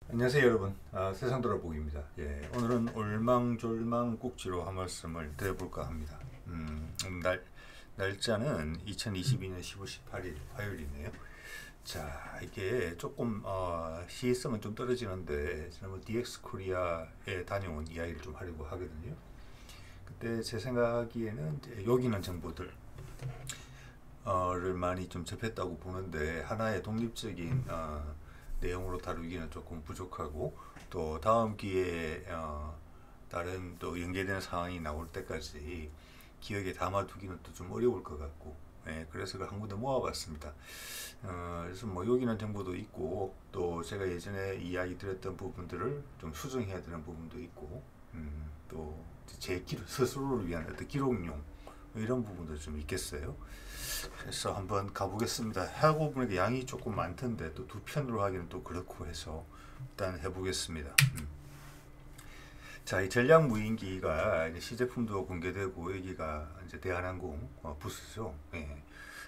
안녕하세요 여러분. 세상 돌아보기입니다. 오늘은 올망졸망 꼭지로 한 말씀을 드려볼까 합니다. 날짜는 2022년 10월 18일 화요일이네요. 자, 이게 조금 시의성은 좀 떨어지는데 지난번 DX 코리아에 다녀온 이야기를 좀 하려고 하거든요. 그때 제 생각이에는 이제 여기 있는 정보들 를 많이 좀 접했다고 보는데 하나의 독립적인 내용으로 다루기는 조금 부족하고, 또 다음 기회에 다른 또 연계되는 상황이 나올 때까지 기억에 담아두기는 또 좀 어려울 것 같고, 그래서 그걸 한 군데 모아봤습니다. 그래서 뭐 여기 있는 정보도 있고, 또 제가 예전에 이야기 드렸던 부분들을 좀 수정해야 되는 부분도 있고, 또 제 스스로를 위한 어떤 기록용 이런 부분도 좀 있겠어요. 그래서 한번 가보겠습니다. 하고 보니까 양이 조금 많던데 또 두 편으로 하기는 또 그렇고 해서 일단 해보겠습니다. 자, 이 전략 무인기가 이제 시제품도 공개되고, 여기가 이제 대한항공 부스죠.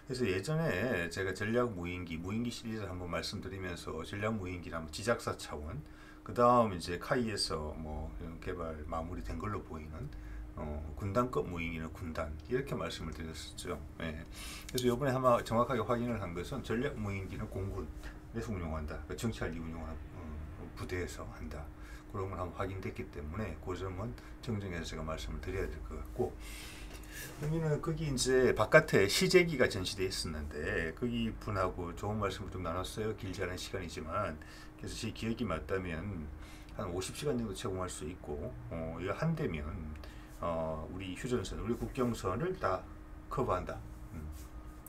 그래서 예전에 제가 전략 무인기 시리즈 한번 말씀드리면서 전략 무인기라면 지작사 차원, 그 다음 이제 카이에서 뭐 개발 마무리된 걸로 보이는 군단급 무인기는 군단, 이렇게 말씀을 드렸었죠. 그래서 이번에 아마 정확하게 확인을 한 것은 전략 무인기는 공군에서 운용한다, 그러니까 정찰기 운용하는 부대에서 한다, 그런 걸 한번 확인됐기 때문에 그 점은 정정해서 제가 말씀을 드려야 될 것 같고, 그러면은 거기 이제 바깥에 시제기가 전시되어 있었는데 거기 분하고 좋은 말씀을 좀 나눴어요. 길지 않은 시간이지만. 그래서 제 기억이 맞다면 한 50시간 정도 제공할 수 있고, 이거 한 대면 우리 휴전선, 우리 국경선을 다 커버한다.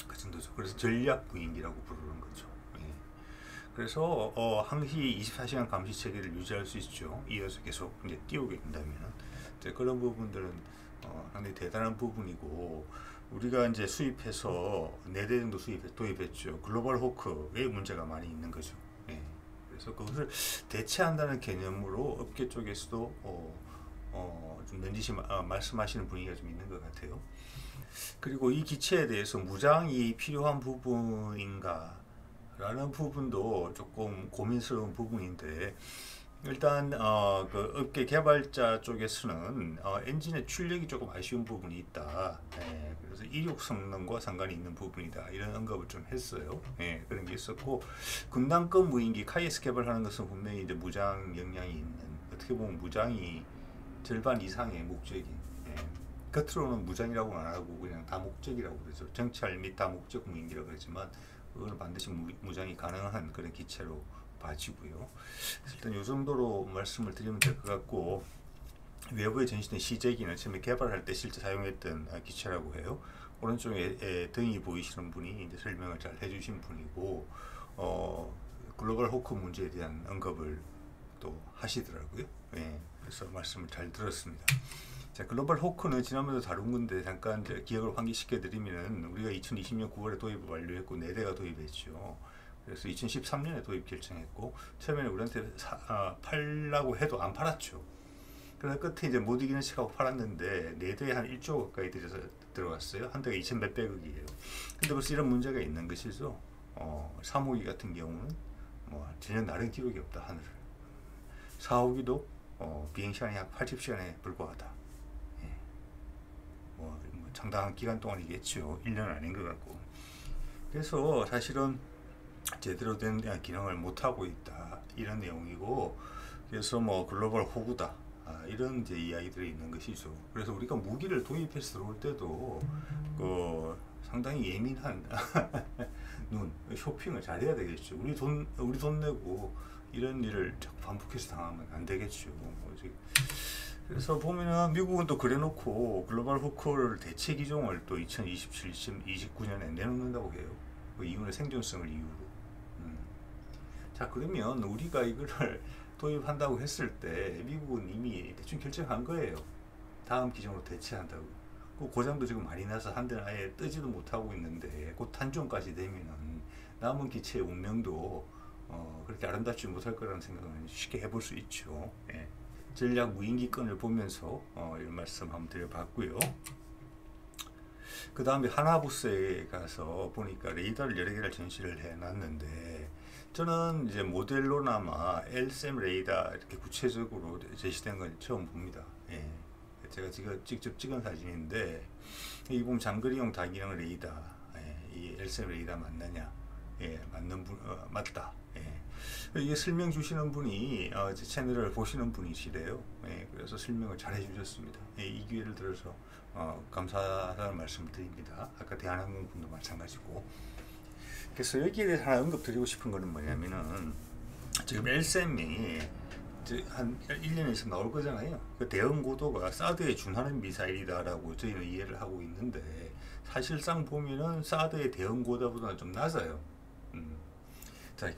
그 정도죠. 그래서 전략 무인기라고 부르는 거죠. 그래서 항시 24시간 감시 체계를 유지할 수 있죠. 이어서 계속 이제 띄우게 된다면 그런 부분들은 상당히 대단한 부분이고, 우리가 이제 수입해서 4대 정도 도입했죠. 글로벌 호크의 문제가 많이 있는 거죠. 그래서 그것을 대체한다는 개념으로 업계 쪽에서도 좀 넌지시 말씀하시는 분위기가 좀 있는 것 같아요. 그리고 이 기체에 대해서 무장이 필요한 부분인가 라는 부분도 조금 고민스러운 부분인데, 일단 그 업계 개발자 쪽에서는 엔진의 출력이 조금 아쉬운 부분이 있다. 그래서 이륙 성능과 상관이 있는 부분이다, 이런 언급을 좀 했어요. 그런 게 있었고, 군단급 무인기 카이에스 개발하는 것은 분명히 이제 무장 역량이 있는, 어떻게 보면 무장이 절반 이상의 목적인, 겉으로는 무장이라고 안 하고 그냥 다목적이라고 그러죠. 정찰 및 다목적 무인기라고 그러지만 그건 반드시 무장이 가능한 그런 기체로 봐지고요. 일단 이 정도로 말씀을 드리면 될 것 같고, 외부에 전시된 시제기는 처음에 개발할 때 실제 사용했던 기체라고 해요. 오른쪽에 등이 보이시는 분이 이제 설명을 잘 해주신 분이고, 글로벌 호크 문제에 대한 언급을 또 하시더라고요. 그래서 말씀을 잘 들었습니다. 자, 글로벌 호크는 지난번에도 다룬 건데 잠깐 기억을 환기시켜 드리면은, 우리가 2020년 9월에 도입을 완료했고 4대가 도입했죠. 그래서 2013년에 도입 결정했고, 처음에는 우리한테 팔라고 해도 안 팔았죠. 그래서 끝에 이제 못 이기는 척하고 팔았는데 4대에 한 1조 가까이 들어갔어요. 한 대가 2천 몇백억이에요. 근데 벌써 이런 문제가 있는 것이죠. 3호기 같은 경우는 뭐 전혀 나른 기록이 없다, 하늘을. 4호기도 비행시간이 약 80시간에 불과하다. 뭐 상당한 기간 동안이겠죠. 1년 아닌 것 같고. 그래서 사실은 제대로 된 기능을 못하고 있다, 이런 내용이고, 그래서 뭐 글로벌 호구다, 이런 이제 이야기들이 있는 것이죠. 그래서 우리가 무기를 도입해서 들어올 때도 상당히 예민한 눈, 쇼핑을 잘해야 되겠죠. 우리 돈 내고 이런 일을 반복해서 당하면 안 되겠죠. 그래서 보면은 미국은 또 그래놓고 글로벌 호크를 대체 기종을 또 2027, 2029년에 내놓는다고 해요. 그 이유는 생존성을 이유로. 자, 그러면 우리가 이거를 도입한다고 했을 때 미국은 이미 대충 결정한 거예요. 다음 기종으로 대체한다고. 그 고장도 지금 많이 나서 한 대는 아예 뜨지도 못하고 있는데, 곧 탄종까지 되면은 남은 기체의 운명도 그렇게 아름답지 못할 거라는 생각은 쉽게 해볼 수 있죠. 전략 무인기권을 보면서 이런 말씀 한번 드려봤고요. 그 다음에 하나부스에 가서 보니까 레이더를 여러 개를 전시를 해놨는데, 저는 이제 모델로나마 LSM 레이더 이렇게 구체적으로 제시된 건 처음 봅니다. 예. 제가 지금 직접 찍은 사진인데 이 보면 장거리용 다기능 레이더, 이 LSM 레이더 맞느냐? 예, 맞다. 예. 이게 설명 주시는 분이 제 채널을 보시는 분이시래요. 예, 그래서 설명을 잘 해주셨습니다. 예, 이 기회를 들어서 감사하다는 말씀을 드립니다. 아까 대한항공 분도 마찬가지고. 그래서 여기에 대해서 하나 언급드리고 싶은 거는 뭐냐면은 지금 LSM이 한 1년에 있으면 나올 거잖아요. 그 대응 고도가 사드에 준하는 미사일이다라고 저희는 이해를 하고 있는데 사실상 보면은 사드의 대응 고도보다는 좀 낮아요. 자,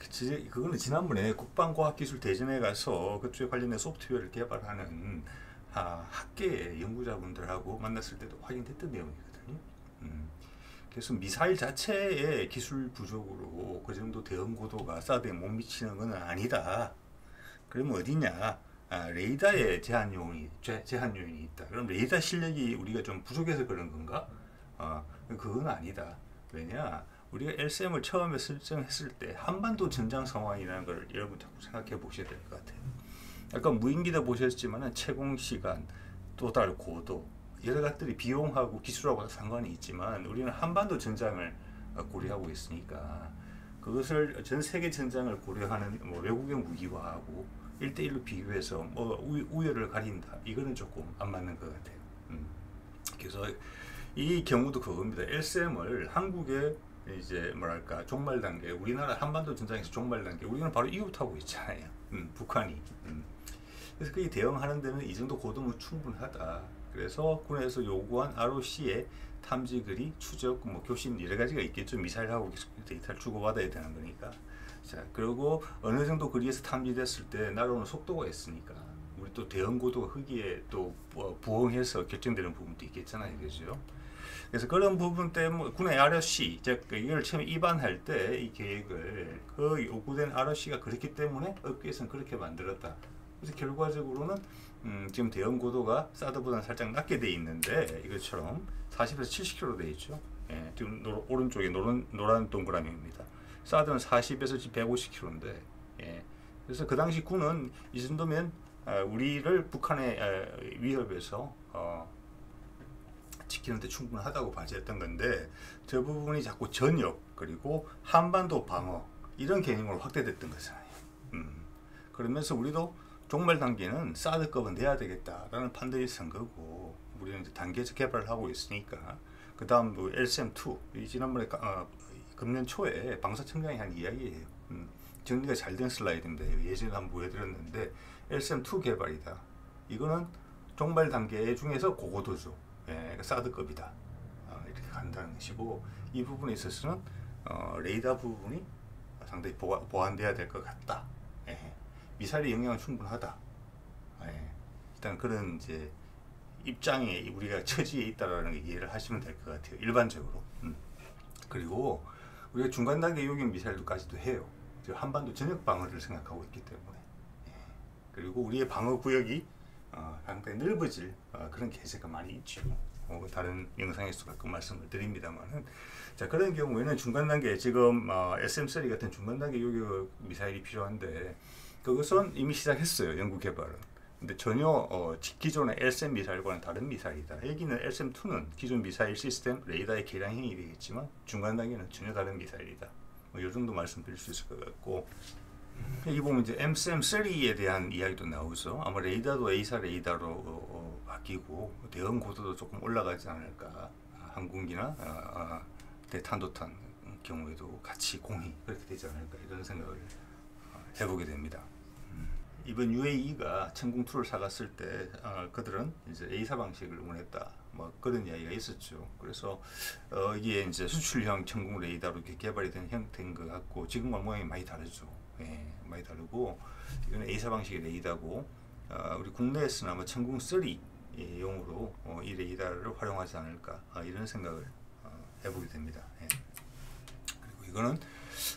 그거는 지난번에 국방과학기술대전에 가서 그쪽에 관련된 소프트웨어를 개발하는 학계 연구자분들하고 만났을 때도 확인됐던 내용이거든요. 그래서 미사일 자체의 기술 부족으로 그 정도 대응 고도가 사드에 못 미치는 건 아니다. 그러면 어디냐? 레이더에 제한 요인이 있다. 그럼 레이더 실력이 우리가 좀 부족해서 그런 건가? 그건 아니다. 왜냐? 우리가 LSM을 처음에 설정했을 때 한반도 전장 상황이라는 걸 여러분 자꾸 생각해 보셔야 될 것 같아요. 아까 무인기도 보셨지만 채공 시간, 도달 고도 여러 가지들이 비용하고 기술하고 상관이 있지만 우리는 한반도 전장을 고려하고 있으니까 그것을 전 세계 전장을 고려하는 외국의 무기화하고 1대1로 비교해서 우열을 가린다. 이거는 조금 안 맞는 것 같아요. 그래서 이 경우도 그겁니다. LSM을 한국의 이제 뭐랄까 종말 단계, 우리나라 한반도 전장에서 종말 단계, 우리는 바로 이웃하고 있잖아요. 북한이. 그래서 그게 대응하는 데는 이 정도 고도면 충분하다. 그래서 군에서 요구한 ROC의 탐지 거리, 추적, 교신 여러 가지가 있겠죠. 미사일하고 데이터를 주고받아야 되는 거니까. 자, 그리고 어느 정도 거리에서 탐지됐을 때 날아오는 속도가 있으니까 우리 또 대응 고도가 거기에 또 부응해서 결정되는 부분도 있겠잖아요, 그죠? 그래서 그런 부분 때문에 군의 ROC, 즉 이걸 처음에 입안할 때 이 계획을 그 요구된 ROC가 그렇기 때문에 업계에서는 그렇게 만들었다. 그래서 결과적으로는 지금 대응 고도가 사드보다는 살짝 낮게 돼 있는데 이것처럼 40에서 70km 돼 있죠. 예, 지금 오른쪽에 노란 동그라미입니다. 사드는 40에서 150km인데, 예, 그래서 그 당시 군은 이 정도면 우리를 북한의 위협에서 지키는데 충분하다고 봐졌던 건데 저 부분이 자꾸 전역 그리고 한반도 방어 이런 개념으로 확대됐던 거잖아요. 그러면서 우리도 종말 단계는 사드급은 내야 되겠다라는 판단이 선 거고 우리는 이제 단계적 개발을 하고 있으니까 그 다음 LSM2 지난번에 금년 초에 방사청장이 한 이야기예요. 정리가 잘 된 슬라이드인데 예전에 한번 보여드렸는데 LSM2 개발이다. 이거는 종말 단계 중에서 고고도죠. 예, 그러니까 사드급이다. 이렇게 간다는 것이고 이 부분에 있어서는 레이더 부분이 상당히 보완돼야 될 것 같다. 예, 미사일의 영향은 충분하다. 예, 일단 그런 이제 입장에 우리가 처지에 있다라는 걸 이해를 하시면 될 것 같아요. 일반적으로. 그리고 우리가 중간 단계 요격 미사일도까지도 해요. 한반도 전역 방어를 생각하고 있기 때문에. 예, 그리고 우리의 방어 구역이 상당히 넓어질 그런 계획가 많이 있죠. 다른 영상에서 가끔 말씀을 드립니다만은 자 그런 경우에는 중간 단계 지금 SM3 같은 중간 단계 요격 미사일이 필요한데 그것은 이미 시작했어요. 연구 개발은. 근데 전혀 기존의 LSM 미사일과는 다른 미사일이다. 여기는 LSM2는 기존 미사일 시스템 레이더의 개량형이 되겠지만 중간 단계는 전혀 다른 미사일이다. 이 정도 말씀드릴 수 있을 것 같고 여기 보면 이제 MSM3에 대한 이야기도 나오죠. 아마 레이더도 A사 레이더로 바뀌고 대응 고도도 조금 올라가지 않을까. 항공기나 대탄도탄 경우에도 같이 공이 그렇게 되지 않을까 이런 생각을 해보게 됩니다. 이번 UAE가 천궁2를 사갔을 때 그들은 이제 A사 방식을 원했다. 그런 이야기가 있었죠. 그래서 이게 이제 수출형 천궁 레이더로 이렇게 개발이 된 형태인 것 같고 지금과 모양이 많이 다르죠. 예, 많이 다르고 이거는 A사 방식의 레이더고 우리 국내에서는 아마 천궁3 용으로 이 레이더를 활용하지 않을까 이런 생각을 해보게 됩니다. 예. 그리고 이거는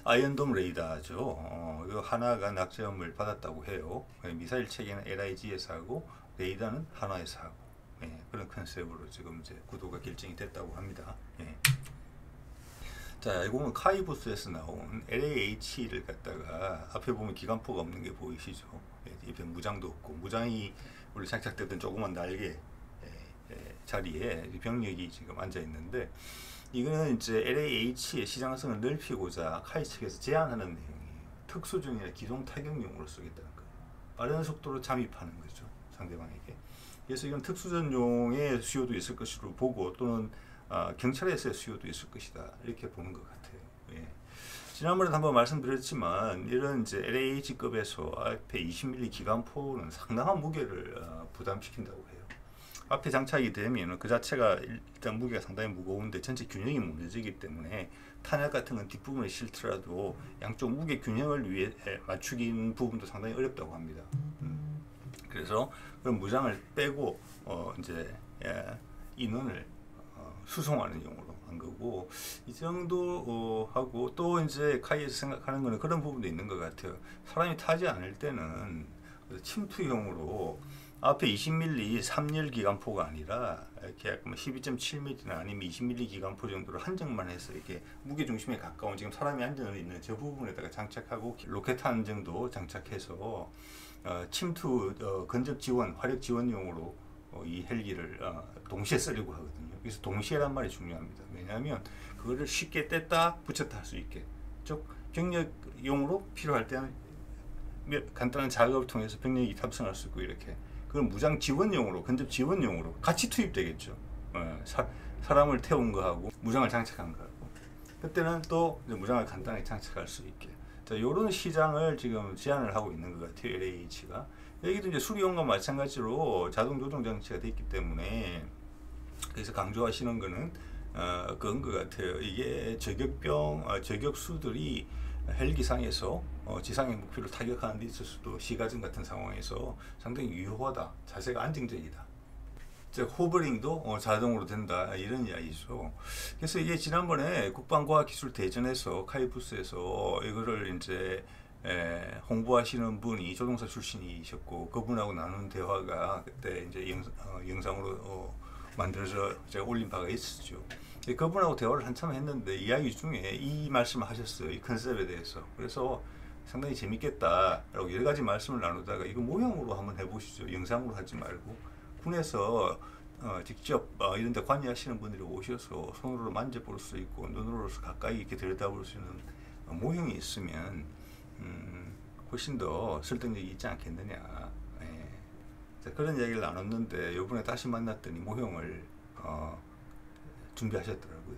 아이언돔 레이더죠. 이거 하나가 낙제음을 받았다고 해요. 미사일 체계는 LIG에서 하고 레이더는 한화에서 하고 그런 컨셉으로 지금 이제 구도가 결정이 됐다고 합니다. 예. 자, 이거는 카이부스에서 나온 LAH를 갖다가 앞에 보면 기관포가 없는 게 보이시죠? 옆에 무장도 없고, 무장이 우리 장착되던 조그만 날개 자리에 병력이 지금 앉아 있는데, 이거는 이제 LAH의 시장성을 넓히고자 카이 측에서 제안하는 내용이에요. 특수전이나 기동 타격용으로 쓰겠다는 거예요. 빠른 속도로 잠입하는 거죠, 상대방에게. 그래서 이건 특수전용의 수요도 있을 것으로 보고, 또는 경찰에서의 수요도 있을 것이다, 이렇게 보는 것 같아요. 예. 지난번에도 한번 말씀드렸지만, 이런 이제 LAH급에서 앞에 20mm 기관포는 상당한 무게를 부담시킨다고 해요. 앞에 장착이 되면 그 자체가 일단 무게가 상당히 무거운데 전체 균형이 무너지기 때문에 탄약 같은 건 뒷부분에 실더라도 양쪽 무게 균형을 위해 맞추긴 부분도 상당히 어렵다고 합니다. 그래서 그런 무장을 빼고 이제 인원을 수송하는 용으로 한 거고, 이 정도 하고, 또 이제 카이에서 생각하는 거는 그런 부분도 있는 것 같아요. 사람이 타지 않을 때는 침투용으로 앞에 20mm 3열 기관포가 아니라 이렇게 12.7mm나 아니면 20mm 기관포 정도로 한정만 해서 이렇게 무게 중심에 가까운, 지금 사람이 앉아 있는 저 부분에다가 장착하고 로켓 한 정도 장착해서 침투 근접 지원, 화력 지원용으로 이 헬기를 동시에 쓰려고 하거든요. 그래서 동시에란 말이 중요합니다. 왜냐하면 그거를 쉽게 뗐다 붙였다 할 수 있게, 즉 병력용으로 필요할 때는 간단한 작업을 통해서 병력이 탑승할 수 있고, 이렇게 그건 무장 지원용으로, 근접 지원용으로 같이 투입되겠죠. 사람을 태운 거하고 무장을 장착한 거하고, 그때는 또 무장을 간단하게 장착할 수 있게. 자, 요런 시장을 지금 제안을 하고 있는 것 같아요, LAH가. 여기도 이제 수리용과 마찬가지로 자동 조종 장치가 돼 있기 때문에, 그래서 강조하시는 거는 그런 것 같아요. 이게 저격수들이 헬기상에서 지상의 목표를 타격하는 데 있어서도 시가전 같은 상황에서 상당히 유효하다, 자세가 안정적이다, 즉 호버링도 자동으로 된다, 이런 이야기죠. 그래서 이게 지난번에 국방과학기술대전에서 카이부스에서 이거를 이제 홍보하시는 분이 조종사 출신이셨고, 그분하고 나눈 대화가 그때 이제 영상으로 만들어서 제가 올린 바가 있었죠. 그분하고 대화를 한참 했는데 이야기 중에 이 말씀을 하셨어요, 이 컨셉에 대해서. 그래서 상당히 재밌겠다라고 여러 가지 말씀을 나누다가, 이거 모형으로 한번 해보시죠, 영상으로 하지 말고. 군에서 직접 이런 데 관여하시는 분들이 오셔서 손으로 만져볼 수 있고 눈으로서 가까이 이렇게 들여다볼 수 있는 모형이 있으면 훨씬 더 설득력이 있지 않겠느냐. 자, 그런 이야기를 나눴는데, 이번에 다시 만났더니 모형을 준비하셨더라고요.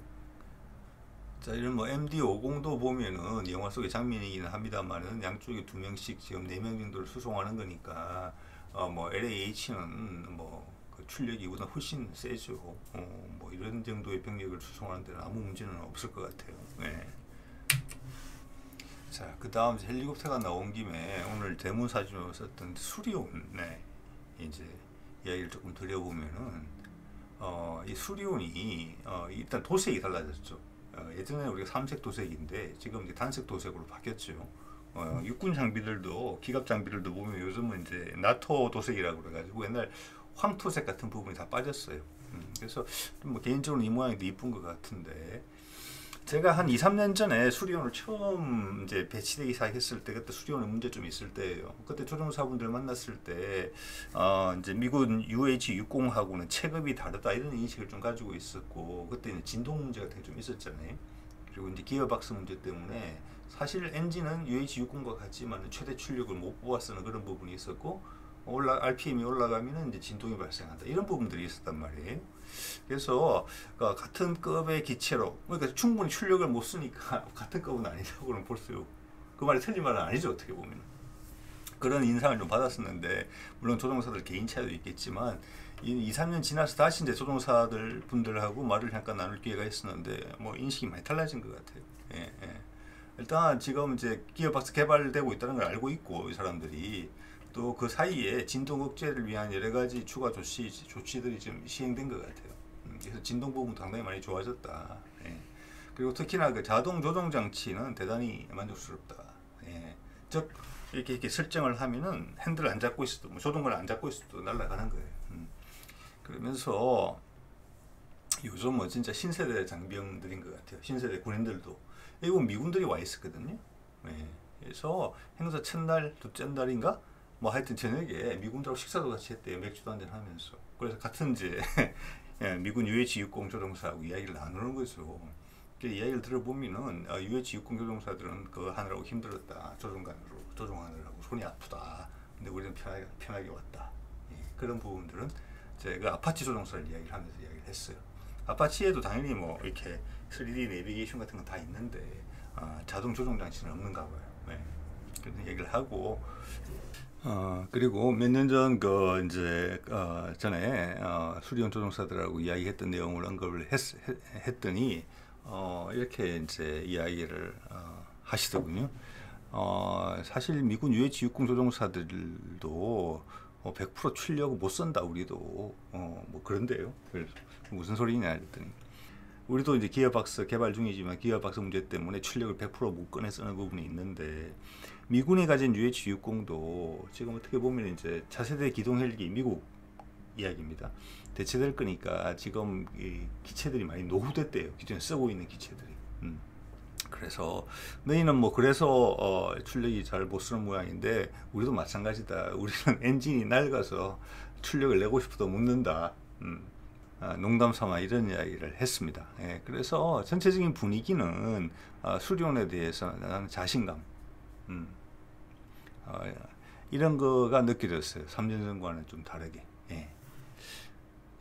자, 이런 뭐 MD-50도 보면은 영화 속의 장면이기는 합니다만은 양쪽에 2명씩 지금 4명 정도를 수송하는 거니까, 뭐 LAH는 그 출력이 이보다 훨씬 세죠. 뭐 이런 정도의 병력을 수송하는 데는 아무 문제는 없을 것 같아요. 네. 자, 그 다음 헬리콥터가 나온 김에 오늘 대문 사진으로 썼던 수리온, 이제 이야기를 조금 드려보면은, 이 수리온이 일단 도색이 달라졌죠. 예전에 우리가 삼색 도색인데 지금 이제 단색 도색으로 바뀌었죠. 육군 장비들도, 기갑 장비들도 보면 요즘은 이제 나토 도색이라고 그래가지고 옛날 황토색 같은 부분이 다 빠졌어요. 그래서 뭐 개인적으로 이 모양이 더 이쁜 것 같은데, 제가 한 2, 3년 전에 수리온을 처음 이제 배치되기 시작했을 때, 그때 수리온에 문제 좀 있을 때예요. 그때 조종사분들 만났을 때 이제 미군 UH-60하고는 체급이 다르다, 이런 인식을 좀 가지고 있었고, 그때 이제 진동 문제가 되게 좀 있었잖아요. 그리고 이제 기어박스 문제 때문에 사실 엔진은 UH-60과 같지만 최대 출력을 못 뽑아쓰는 그런 부분이 있었고, RPM이 올라가면 이제 진동이 발생한다, 이런 부분들이 있었단 말이에요. 그래서 같은 급의 기체로, 그러니까 충분히 출력을 못 쓰니까 같은 급은 아니라고는 볼 수 없고, 그 말이 틀린 말은 아니죠, 어떻게 보면. 그런 인상을 좀 받았었는데, 물론 조종사들 개인 차이도 있겠지만 2, 3년 지나서 다시 이제 조종사들 분들하고 말을 잠깐 나눌 기회가 있었는데, 뭐 인식이 많이 달라진 것 같아요. 일단 지금 이제 기어박스 개발되고 있다는 걸 알고 있고, 이 사람들이 또 그 사이에 진동 억제를 위한 여러 가지 추가 조치들이 좀 시행된 것 같아요. 그래서 진동 부분도 상당히 많이 좋아졌다. 그리고 특히나 그 자동 조종 장치는 대단히 만족스럽다. 즉 이렇게 설정을 하면은 핸들을 안 잡고 있어도, 뭐 조종을 안 잡고 있어도 날아가는 거예요. 그러면서 요즘은 진짜 신세대 장병들인 것 같아요. 신세대 군인들도. 이거 미군들이 와 있었거든요. 예. 그래서 행사 첫날, 둘째 날인가? 뭐 하여튼 저녁에 미군들하고 식사도 같이 했대요. 맥주도 한잔 하면서. 그래서 같은 이제 예, 미군 UH-60 조종사하고 이야기를 나누는 거죠. 그 이야기를 들어보면은 UH-60 조종사들은 그거 하느라고 힘들었다. 조종하느라고 손이 아프다. 근데 우리는 편하게 왔다. 예, 그런 부분들은 제가 아파치 조종사를 이야기를 하면서 이야기를 했어요. 아파치에도 당연히 뭐 이렇게 3D 내비게이션 같은 건 다 있는데 자동 조종 장치는 없는가 봐요. 네. 그런 얘기를 하고 그리고 몇 년 전 그 이제 전에 수리온 조종사들하고 이야기했던 내용을 언급을 했더니 이렇게 이제 이야기를 하시더군요. 사실 미군 UH-60 조종사들도 100% 출력 못 쓴다 우리도 뭐 그런데요. 그래서 무슨 소리냐 했더니 우리도 이제 기어박스 개발 중이지만 기어박스 문제 때문에 출력을 100%못 꺼내 쓰는 부분이 있는데 미군이 가진 UH-60도 지금 어떻게 보면 이제 차세대 기동 헬기 미국 이야기입니다. 대체될 거니까 지금 이 기체들이 많이 노후됐대요. 기존에 쓰고 있는 기체들이. 그래서 너희는 뭐 그래서 출력이 잘 못 쓰는 모양인데 우리도 마찬가지다. 우리는 엔진이 낡아서 출력을 내고 싶어도 못 는다. 농담 삼아 이런 이야기를 했습니다. 예, 그래서 전체적인 분위기는 수리온에 대해서 나는 자신감 이런 거가 느껴졌어요. 3년 전과는 좀 다르게. 예.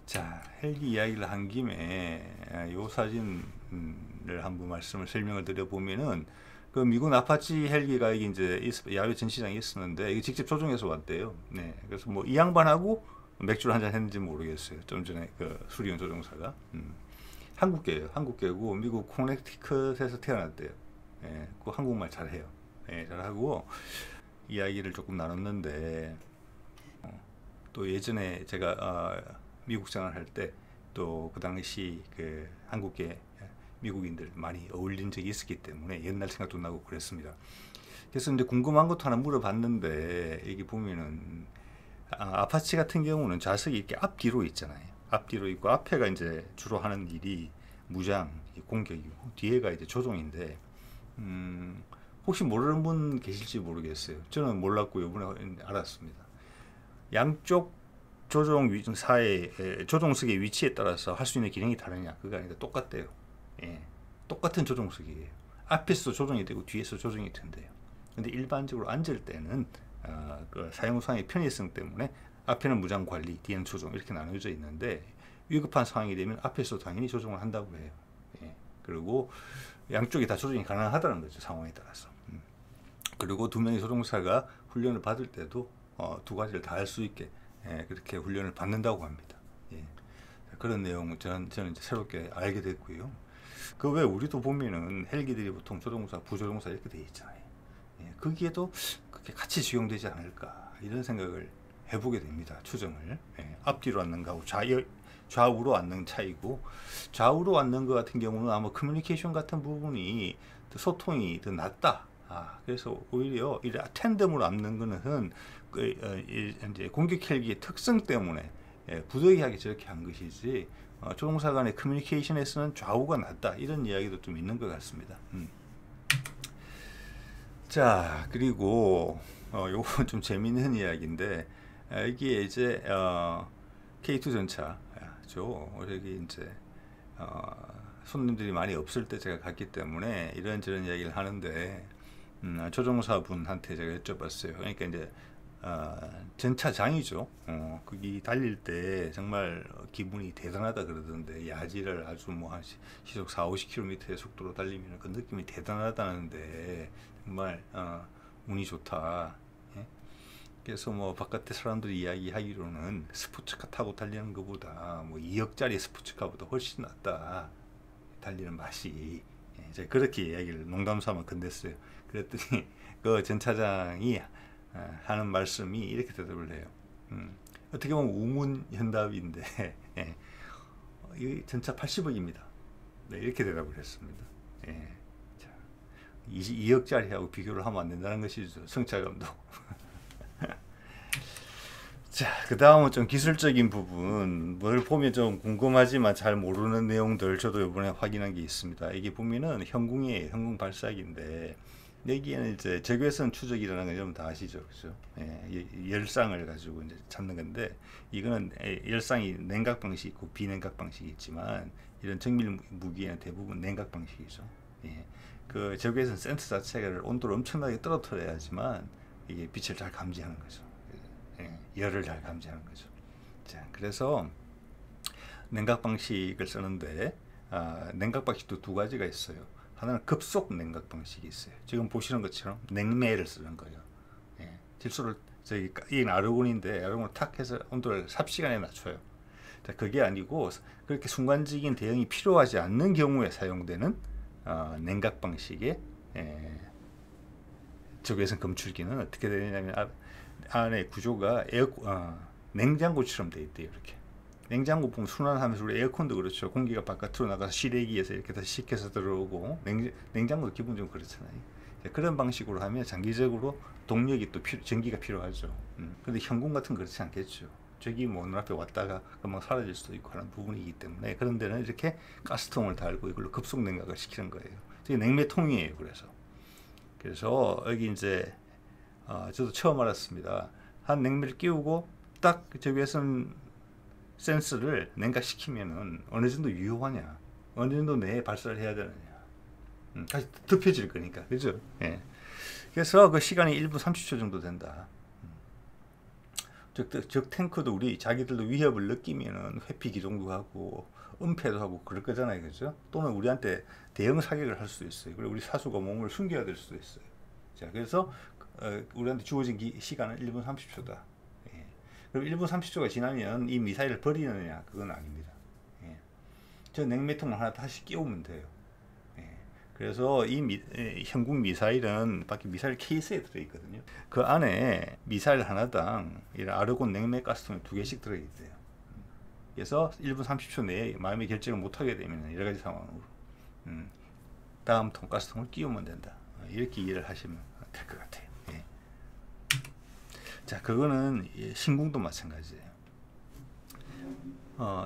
자, 헬기 이야기를 한 김에 요 사진을 한번 설명을 드려보면은 그 미군 아파치 헬기가 이게 이제 야외 전시장에 있었는데 이게 직접 조종해서 왔대요. 네, 그래서 뭐 이 양반하고 맥주를 한잔 했는지 모르겠어요. 좀 전에 그 수리온 조종사가 한국계예요. 한국계고 미국 코네티컷에서 태어났대요. 예, 그 한국말 잘해요. 예, 잘하고 이야기를 조금 나눴는데 또 예전에 제가 미국 생활할 때 또 그 당시 그 한국계 미국인들 많이 어울린 적이 있었기 때문에 옛날 생각도 나고 그랬습니다. 그래서 이제 궁금한 것도 하나 물어봤는데 여기 보면은 아파치 같은 경우는 좌석이 이렇게 앞뒤로 있잖아요. 앞뒤로 있고 앞에가 이제 주로 하는 일이 무장 공격이고 뒤에가 이제 조종인데 혹시 모르는 분 계실지 모르겠어요. 저는 몰랐고 이번에 알았습니다. 양쪽 조종사의 조종석의 위치에 따라서 할 수 있는 기능이 다르냐? 그거 아니라 똑같대요. 예, 똑같은 조종석이에요. 앞에서 조종이 되고 뒤에서 조종이 된대요. 근데 일반적으로 앉을 때는 그 사용상의 편의성 때문에 앞에는 무장 관리, 뒤에는 조종 이렇게 나눠져 있는데 위급한 상황이 되면 앞에서 당연히 조종을 한다고 해요. 예, 그리고 양쪽이 다 조종이 가능하다는 거죠. 상황에 따라서. 그리고 두 명의 조종사가 훈련을 받을 때도 두 가지를 다 할 수 있게 그렇게 훈련을 받는다고 합니다. 예. 그런 내용 저는 이제 새롭게 알게 됐고요. 그 외 우리도 보면은 헬기들이 보통 조종사, 부조종사 이렇게 돼 있잖아요. 예. 거기에도 그렇게 같이 적용되지 않을까 이런 생각을 해보게 됩니다. 추정을. 예. 앞뒤로 앉는 거하고 좌우로 앉는 차이고 좌우로 앉는 것 같은 경우는 아마 커뮤니케이션 같은 부분이 더 소통이 더 낫다. 그래서 오히려 이 텐덤으로 앉는 거는 이제 공격 헬기의 특성 때문에 부득이하게 저렇게 한 것이지 조종사 간의 커뮤니케이션에서는 좌우가 낫다 이런 이야기도 좀 있는 것 같습니다. 자, 그리고 요건 좀 재미있는 이야기인데 이게 이제 K2 전차죠. 여기 이제 손님들이 많이 없을 때 제가 갔기 때문에 이런저런 이야기를 하는데 조종사분한테 제가 여쭤봤어요. 그러니까 이제 전차장이죠. 거기 달릴 때 정말 기분이 대단하다 그러던데 야지를 아주 뭐 한 시속 40-50km의 속도로 달리면 그 느낌이 대단하다는데 정말 운이 좋다. 예? 그래서 뭐 바깥에 사람들이 이야기하기로는 스포츠카 타고 달리는 것보다 뭐 2억짜리 스포츠카보다 훨씬 낫다. 달리는 맛이. 예, 제가 그렇게 이야기를 농담 삼아 건넸어요. 그랬더니 그 전차장이 하는 말씀이 이렇게 대답을 해요. 어떻게 보면 우문현답인데 예, 이 전차 80억입니다. 네, 이렇게 대답을 했습니다. 예, 자, 2억짜리하고 비교를 하면 안 된다는 것이죠. 승차감도. 자, 그 다음은 좀 기술적인 부분, 뭘 보면 좀 궁금하지만 잘 모르는 내용들 저도 이번에 확인한 게 있습니다. 이게 보면은 현궁이에요. 현궁 발사기인데 여기에는 이제 적외선 추적이라는 거 여러분 다 아시죠, 그죠? 예, 열상을 가지고 이제 잡는 건데 이거는 열상이 냉각 방식이 있고 비냉각 방식이 있지만 이런 정밀 무기에는 대부분 냉각 방식이죠. 예, 그 적외선 센서 자체를 온도를 엄청나게 떨어뜨려야지만 이게 빛을 잘 감지하는 거죠. 예, 열을 잘 감지하는 거죠. 자, 그래서 냉각 방식을 쓰는데 냉각 방식도 두 가지가 있어요. 하나는 급속 냉각 방식이 있어요. 지금 보시는 것처럼 냉매를 쓰는 거예요. 예, 질소를 저기 이 아르곤인데 아르곤을 탁 해서 온도를 삽시간에 낮춰요. 자, 그게 아니고 그렇게 순간적인 대응이 필요하지 않는 경우에 사용되는 냉각 방식의 적외선 검출기는 어떻게 되냐면 안에 구조가 냉장고처럼 되어 있대요. 이렇게 냉장고 보면 순환하면서 우리 에어컨도 그렇죠. 공기가 바깥으로 나가서 실외기에서 이렇게 다시 식혀서 들어오고 냉장고도 기본적으로 그렇잖아요. 그런 방식으로 하면 장기적으로 동력이 또 전기가 필요하죠. 근데 현궁 같은 건 그렇지 않겠죠. 저기 뭐 눈앞에 왔다가 금방 사라질 수도 있고 하는 부분이기 때문에 그런 데는 이렇게 가스통을 달고 이걸로 급속 냉각을 시키는 거예요. 저게 냉매통이에요. 그래서 여기 이제 저도 처음 알았습니다. 한 냉매를 끼우고 딱 적외선 센서를 냉각시키면은 어느 정도 유효하냐, 어느 정도 내에 발사를 해야 되느냐, 다시 덮여질 거니까, 그죠? 예. 그래서 그 시간이 1분 30초 정도 된다. 적 탱크도 우리 자기들도 위협을 느끼면은 회피 기동도 하고 은폐도 하고 그럴 거잖아요, 그죠? 또는 우리한테 대응 사격을 할 수도 있어요. 그리고 우리 사수가 몸을 숨겨야 될 수도 있어요. 자, 그래서 우리한테 주어진 시간은 1분 30초다. 예. 그럼 1분 30초가 지나면 이 미사일을 버리느냐? 그건 아닙니다. 예. 저 냉매통을 하나 다시 끼우면 돼요. 예. 그래서 이 현궁 미사일은 밖에 미사일 케이스에 들어있거든요. 그 안에 미사일 하나당 이런 아르곤 냉매 가스통이 2개씩 들어있대요. 그래서 1분 30초 내에 마음의 결정을 못하게 되면 여러 가지 상황으로 다음 통 가스통을 끼우면 된다. 이렇게 이해를 하시면 될 것 같아요. 예. 자, 그거는 신궁도 마찬가지예요.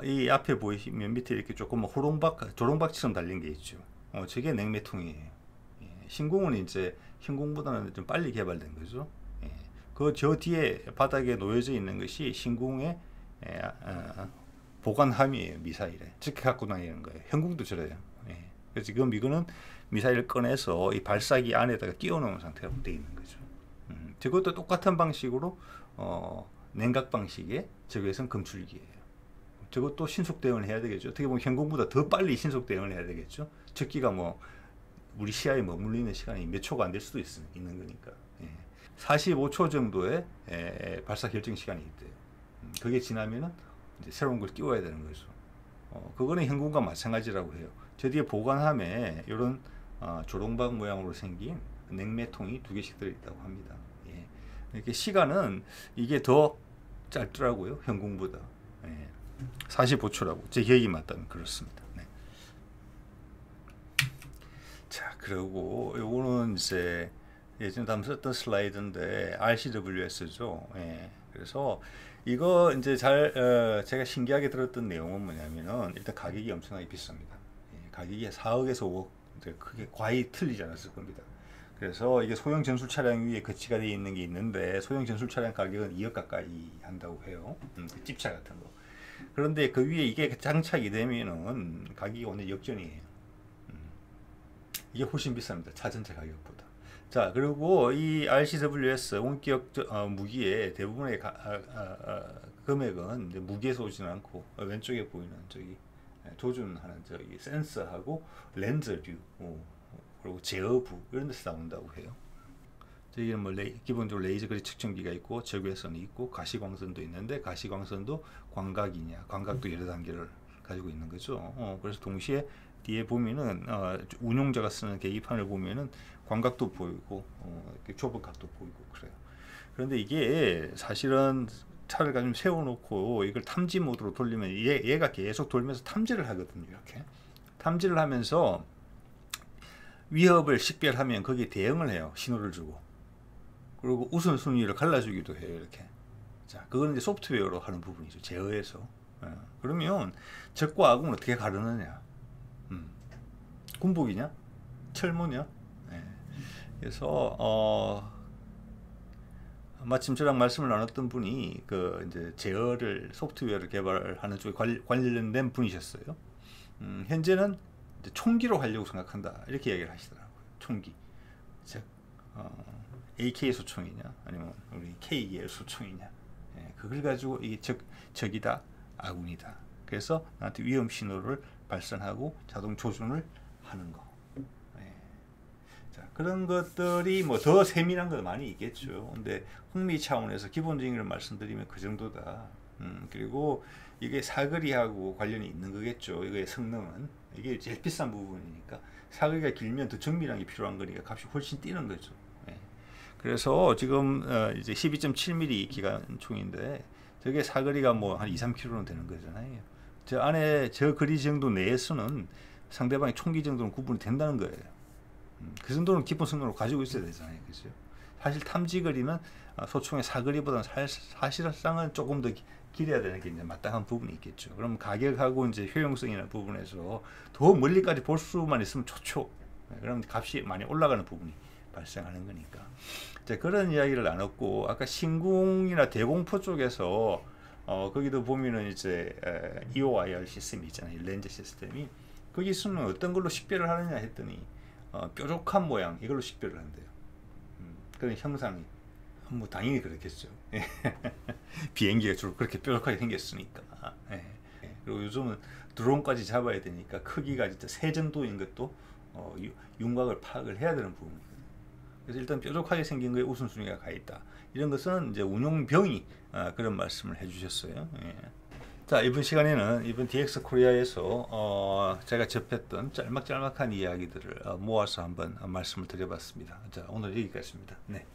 이 앞에 보이시면 밑에 이렇게 조금 조롱박처럼 달린 게 있죠. 저게 냉매통이에요. 예. 신궁은 이제 현궁보다는 좀 빨리 개발된 거죠. 예. 저 뒤에 바닥에 놓여져 있는 것이 신궁의 보관함이에요. 미사일에 저렇게 갖고 다니는 거예요. 현궁도 저래요. 예. 그래서 지금 이거는 미사일을 꺼내서 이 발사기 안에다가 끼워 놓은 상태로 되어 있는 거죠. 저것도 똑같은 방식으로 냉각 방식의 적외선 검출기예요. 저것도 신속 대응을 해야 되겠죠. 어떻게 보면 현궁보다 더 빨리 신속 대응을 해야 되겠죠. 적기가 뭐 우리 시야에 머물리는 시간이 몇 초가 안 될 수도 있는 거니까. 예. 45초 정도의 발사 결정 시간이 있대요. 그게 지나면은 이제 새로운 걸 끼워야 되는 거죠. 그거는 현궁과 마찬가지라고 해요. 저 뒤에 보관함에 이런 조롱박 모양으로 생긴 냉매통이 2개씩 들어있다고 합니다. 예. 이렇게 시간은 이게 더 짧더라고요. 현궁보다. 예. 45초라고 제 기억이 맞다면 그렇습니다. 네. 자, 그리고 요거는 이제 예전에 한번 썼던 슬라이드인데 RCWS죠. 예. 그래서 이거 이제 제가 신기하게 들었던 내용은 뭐냐면은 일단 가격이 엄청나게 비쌉니다. 예. 가격이 4억에서 5억 크게 과히 틀리지 않았을 겁니다. 그래서 이게 소형 전술 차량 위에 거치가 되어 있는 게 있는데 소형 전술 차량 가격은 2억 가까이 한다고 해요. 그 집차 같은 거. 그런데 그 위에 이게 장착이 되면은 가격이 오늘 역전이에요. 이게 훨씬 비쌉니다. 자전차 가격보다. 자, 그리고 이 RCWS 원격 무기의 대부분의 금액은 이제 무게에서 오지는 않고 왼쪽에 보이는 저기 조준하는 저기 센서하고 렌즈류 그리고 제어부 이런 데서 나온다고 해요. 저기는 뭐 기본적으로 레이저 거리 측정기가 있고 적외선이 있고 가시광선도 있는데 가시광선도 광각도 여러 단계를 가지고 있는 거죠. 그래서 동시에 뒤에 보면은 운용자가 쓰는 계기판을 보면은 광각도 보이고 초보각도 보이고 그래요. 그런데 이게 사실은 차를 가지고 세워놓고 이걸 탐지 모드로 돌리면 얘가 계속 돌면서 탐지를 하거든요. 이렇게 탐지를 하면서 위협을 식별하면 거기에 대응을 해요. 신호를 주고. 그리고 우선순위를 갈라주기도 해요. 이렇게. 자, 그거는 이제 소프트웨어로 하는 부분이죠. 제어해서. 그러면 적과 악은 어떻게 가르느냐? 군복이냐? 철모냐? 그래서 마침 저랑 말씀을 나눴던 분이 그 이제 제어를 소프트웨어를 개발하는 쪽에 관련된 분이셨어요. 현재는 이제 총기로 하려고 생각한다 이렇게 얘기를 하시더라고요. 총기, 즉 AK 소총이냐 아니면 우리 KEL 소총이냐, 그걸 가지고 이게 적이다, 아군이다. 그래서 나한테 위험 신호를 발선하고 자동 조준을 하는 거. 자, 그런 것들이 뭐 더 세밀한 거 많이 있겠죠. 근데 흥미 차원에서 기본적인 걸 말씀드리면 그 정도다. 그리고 이게 사거리하고 관련이 있는 거겠죠. 이거의 성능은 이게 제일 비싼 부분이니까 사거리가 길면 더 정밀한 게 필요한 거니까 값이 훨씬 뛰는 거죠. 그래서 지금 이제 12.7mm 기관총인데 저게 사거리가 뭐 한 2, 3km는 되는 거잖아요. 저 안에 저 거리 정도 내에서는 상대방의 총기 정도는 구분이 된다는 거예요. 그 정도는 기본 성능을 가지고 있어야 되잖아요. 그죠? 사실 탐지거리는 소총의 사거리보다는 사실상은 조금 더 길어야 되는 게 이제 마땅한 부분이 있겠죠. 그럼 가격하고 이제 효용성이나 부분에서 더 멀리까지 볼 수만 있으면 좋죠. 그럼 값이 많이 올라가는 부분이 발생하는 거니까. 자, 그런 이야기를 나눴고, 아까 신궁이나 대공포 쪽에서 거기도 보면은 이제 EOIR 시스템이 있잖아요. 렌즈 시스템이. 거기서는 어떤 걸로 식별을 하느냐 했더니 뾰족한 모양 이걸로 식별을 한대요. 그런 형상이 뭐 당연히 그렇겠죠. 비행기가 주로 그렇게 뾰족하게 생겼으니까. 그리고 요즘은 드론까지 잡아야 되니까 크기가 진짜 새 정도인 것도 윤곽을 파악을 해야 되는 부분이거든요. 그래서 일단 뾰족하게 생긴 거에 우선순위가 가 있다. 이런 것은 이제 운용병이 그런 말씀을 해주셨어요. 자, 이번 시간에는 이번 DX 코리아에서 제가 접했던 짤막짤막한 이야기들을 모아서 한번 말씀을 드려봤습니다. 자, 오늘 여기까지입니다. 네.